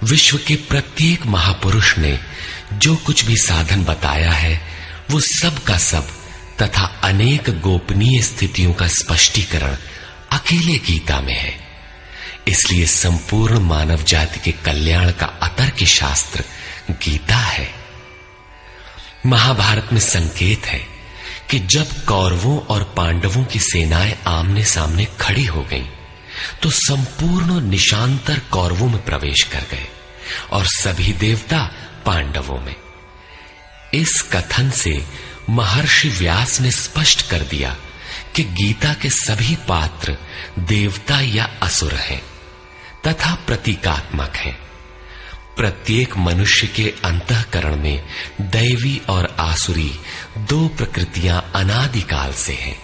विश्व के प्रत्येक महापुरुष ने जो कुछ भी साधन बताया है वो सब का सब तथा अनेक गोपनीय स्थितियों का स्पष्टीकरण अकेले गीता में है। इसलिए संपूर्ण मानव जाति के कल्याण का अतर्क शास्त्र गीता है। महाभारत में संकेत है कि जब कौरवों और पांडवों की सेनाएं आमने सामने खड़ी हो गईं, तो संपूर्ण निशांतर कौरवों में प्रवेश कर गए और सभी देवता पांडवों में। इस कथन से महर्षि व्यास ने स्पष्ट कर दिया कि गीता के सभी पात्र देवता या असुर हैं तथा प्रतीकात्मक हैं। प्रत्येक मनुष्य के अंतःकरण में दैवी और आसुरी दो प्रकृतियां अनादिकाल से हैं।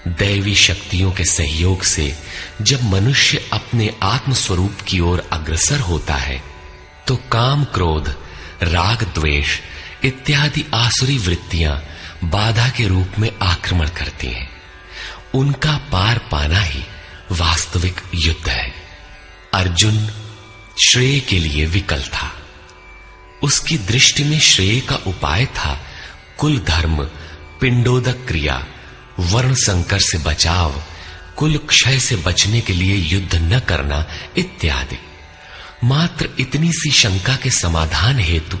दैवी शक्तियों के सहयोग से जब मनुष्य अपने आत्म स्वरूप की ओर अग्रसर होता है तो काम, क्रोध, राग, द्वेष इत्यादि आसुरी वृत्तियां बाधा के रूप में आक्रमण करती हैं। उनका पार पाना ही वास्तविक युद्ध है। अर्जुन श्रेय के लिए विकल था। उसकी दृष्टि में श्रेय का उपाय था कुल धर्म, पिंडोदक क्रिया, वर्ण संकर से बचाव, कुल क्षय से बचने के लिए युद्ध न करना इत्यादि। मात्र इतनी सी शंका के समाधान हेतु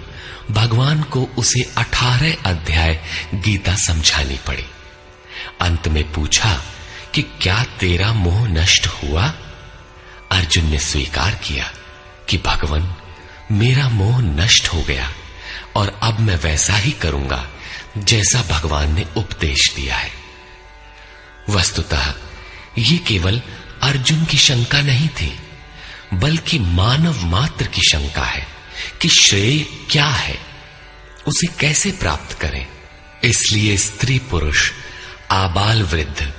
भगवान को उसे 18 अध्याय गीता समझानी पड़ी। अंत में पूछा कि क्या तेरा मोह नष्ट हुआ? अर्जुन ने स्वीकार किया कि भगवान, मेरा मोह नष्ट हो गया और अब मैं वैसा ही करूंगा जैसा भगवान ने उपदेश दिया है। वस्तुतः ये केवल अर्जुन की शंका नहीं थी, बल्कि मानव मात्र की शंका है कि श्रेय क्या है, उसे कैसे प्राप्त करें। इसलिए स्त्री पुरुष, आबाल वृद्ध,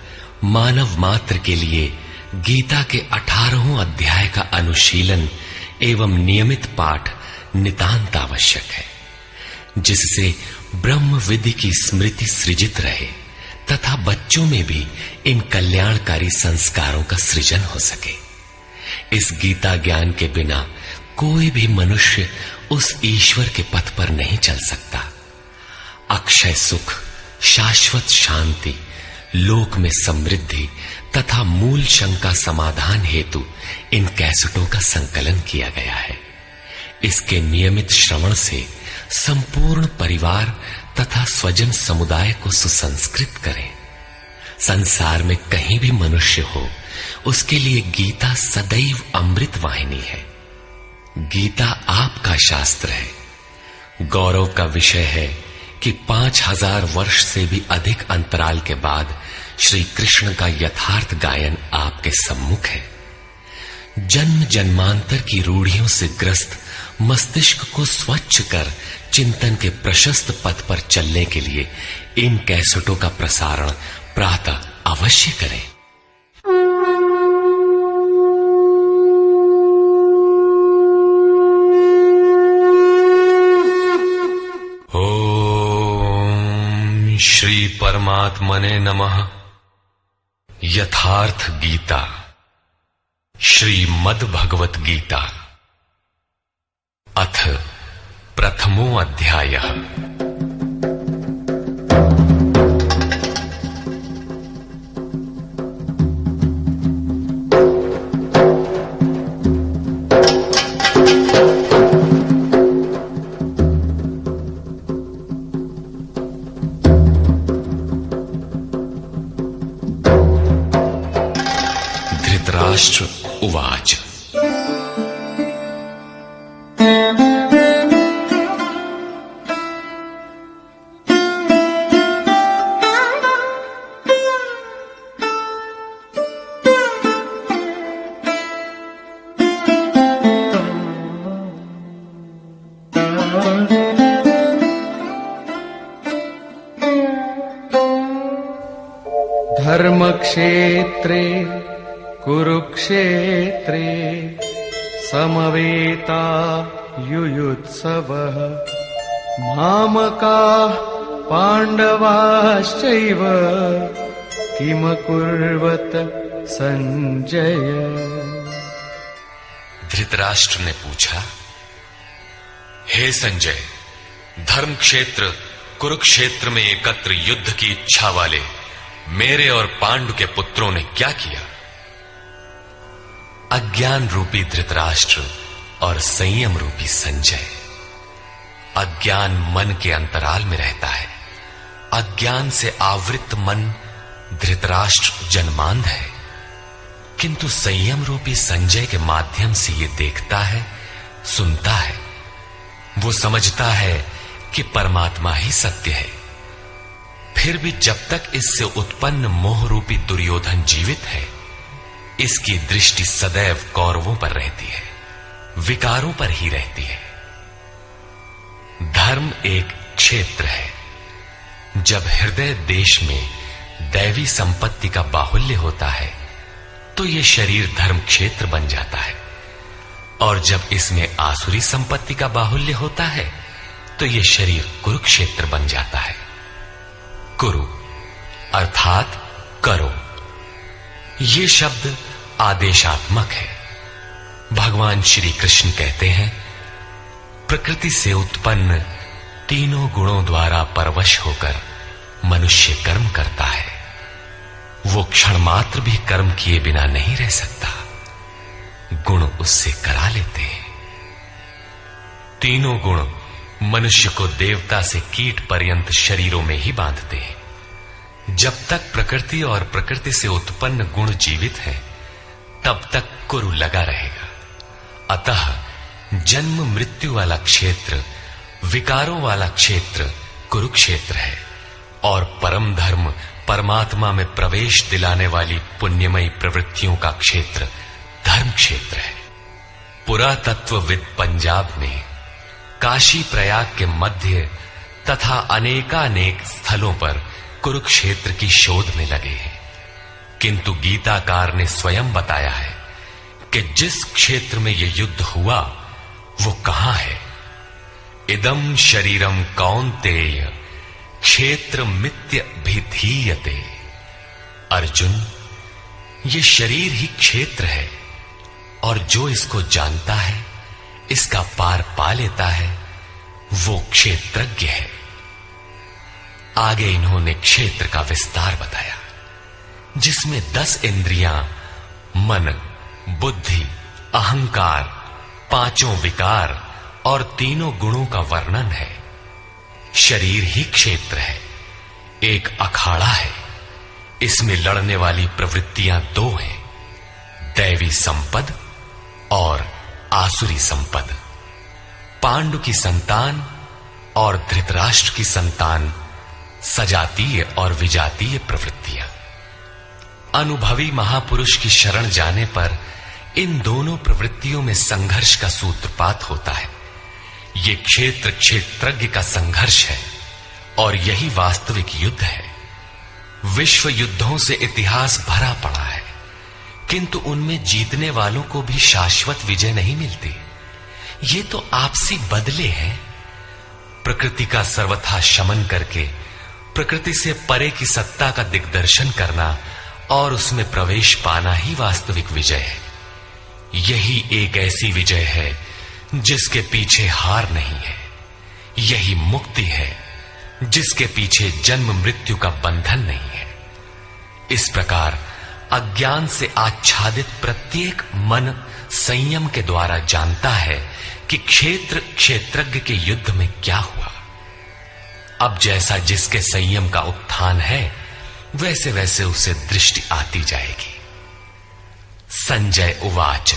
मानव मात्र के लिए गीता के 18 अध्याय का अनुशीलन एवं नियमित पाठ नितांत आवश्यक है, जिससे ब्रह्म विधि की स्मृति सृजित रहे तथा बच्चों में भी इन कल्याणकारी संस्कारों का सृजन हो सके। इस गीता ज्ञान के बिना कोई भी मनुष्य उस ईश्वर के पथ पर नहीं चल सकता। अक्षय सुख, शाश्वत शांति, लोक में समृद्धि तथा मूल शंका समाधान हेतु इन कैसेटों का संकलन किया गया है। इसके नियमित श्रवण से संपूर्ण परिवार तथा स्वजन समुदाय को सुसंस्कृत करें। संसार में कहीं भी मनुष्य हो, उसके लिए गीता सदैव अमृत वाहिनी है। गीता आपका शास्त्र है। गौरव का विषय है कि 5000 वर्ष से भी अधिक अंतराल के बाद श्री कृष्ण का यथार्थ गायन आपके सम्मुख है। जन्म जन्मांतर की रूढ़ियों से ग्रस्त मस्तिष्क को स्वच्छ कर चिंतन के प्रशस्त पथ पर चलने के लिए इन कैसेटों का प्रसारण प्रातः अवश्य करें। ओम श्री परमात्मने नमः। यथार्थ गीता, श्रीमद् भगवत गीता, अथ प्रथमो अध्यायः। धृतराष्ट्र उवाच। धर्मक्षेत्रे कुरुक्षेत्रे समवेता युयुत्सवः मामकाः पाण्डवाश्चैव किमकुर्वत संजय। धृतराष्ट्र ने पूछा, हे संजय, धर्म क्षेत्र कुरुक्षेत्र में एकत्र युद्ध की इच्छा वाले मेरे और पांडु के पुत्रों ने क्या किया? अज्ञान रूपी धृतराष्ट्र और संयम रूपी संजय। अज्ञान मन के अंतराल में रहता है। अज्ञान से आवृत मन धृतराष्ट्र जन्मांध है, किंतु संयम रूपी संजय के माध्यम से ये देखता है, सुनता है। वो समझता है कि परमात्मा ही सत्य है। फिर भी जब तक इससे उत्पन्न मोह रूपी दुर्योधन जीवित है, इसकी दृष्टि सदैव कौरवों पर रहती है, विकारों पर ही रहती है। धर्म एक क्षेत्र है। जब हृदय देश में दैवी संपत्ति का बाहुल्य होता है तो यह शरीर धर्म क्षेत्र बन जाता है, और जब इसमें आसुरी संपत्ति का बाहुल्य होता है तो यह शरीर कुरुक्षेत्र बन जाता है। कुरु अर्थात करो। ये शब्द आदेशात्मक है। भगवान श्री कृष्ण कहते हैं, प्रकृति से उत्पन्न तीनों गुणों द्वारा परवश होकर मनुष्य कर्म करता है। वो क्षण मात्र भी कर्म किए बिना नहीं रह सकता। गुण उससे करा लेते हैं। तीनों गुण मनुष्य को देवता से कीट पर्यंत शरीरों में ही बांधते हैं। जब तक प्रकृति और प्रकृति से उत्पन्न गुण जीवित है, तब तक कुरु लगा रहेगा। अतः जन्म मृत्यु वाला क्षेत्र, विकारों वाला क्षेत्र कुरुक्षेत्र है, और परम धर्म परमात्मा में प्रवेश दिलाने वाली पुण्यमयी प्रवृत्तियों का क्षेत्र धर्म क्षेत्र है। पुरातत्वविद पंजाब में काशी प्रयाग के मध्य तथा अनेकानेक स्थलों पर कुरुक्षेत्र की शोध में लगे हैं, किंतु गीताकार ने स्वयं बताया है कि जिस क्षेत्र में यह युद्ध हुआ वो कहां है। इदम शरीरम कौन्तेय क्षेत्र मित्य भिधीयते। अर्जुन, ये शरीर ही क्षेत्र है, और जो इसको जानता है, इसका पार पा लेता है, वो क्षेत्रज्ञ है। आगे इन्होंने क्षेत्र का विस्तार बताया, जिसमें 10 इंद्रियां, मन, बुद्धि, अहंकार, 5 विकार और 3 गुणों का वर्णन है। शरीर ही क्षेत्र है, एक अखाड़ा है। इसमें लड़ने वाली प्रवृत्तियां 2 हैं, दैवी संपद और आसुरी संपद। पांडु की संतान और धृतराष्ट्र की संतान सजातीय और विजातीय प्रवृत्तियां। अनुभवी महापुरुष की शरण जाने पर इन दोनों प्रवृत्तियों में संघर्ष का सूत्रपात होता है। ये क्षेत्र क्षेत्रज्ञ का संघर्ष है, और यही वास्तविक युद्ध है। विश्व युद्धों से इतिहास भरा पड़ा है, किंतु उनमें जीतने वालों को भी शाश्वत विजय नहीं मिलती। ये तो आपसी बदले हैं। प्रकृति का सर्वथा शमन करके प्रकृति से परे की सत्ता का दिग्दर्शन करना और उसमें प्रवेश पाना ही वास्तविक विजय है। यही एक ऐसी विजय है जिसके पीछे हार नहीं है। यही मुक्ति है जिसके पीछे जन्म मृत्यु का बंधन नहीं है। इस प्रकार अज्ञान से आच्छादित प्रत्येक मन संयम के द्वारा जानता है कि क्षेत्र क्षेत्रज्ञ के युद्ध में क्या हुआ। अब जैसा जिसके संयम का उत्थान है, वैसे वैसे उसे दृष्टि आती जाएगी। संजय उवाच।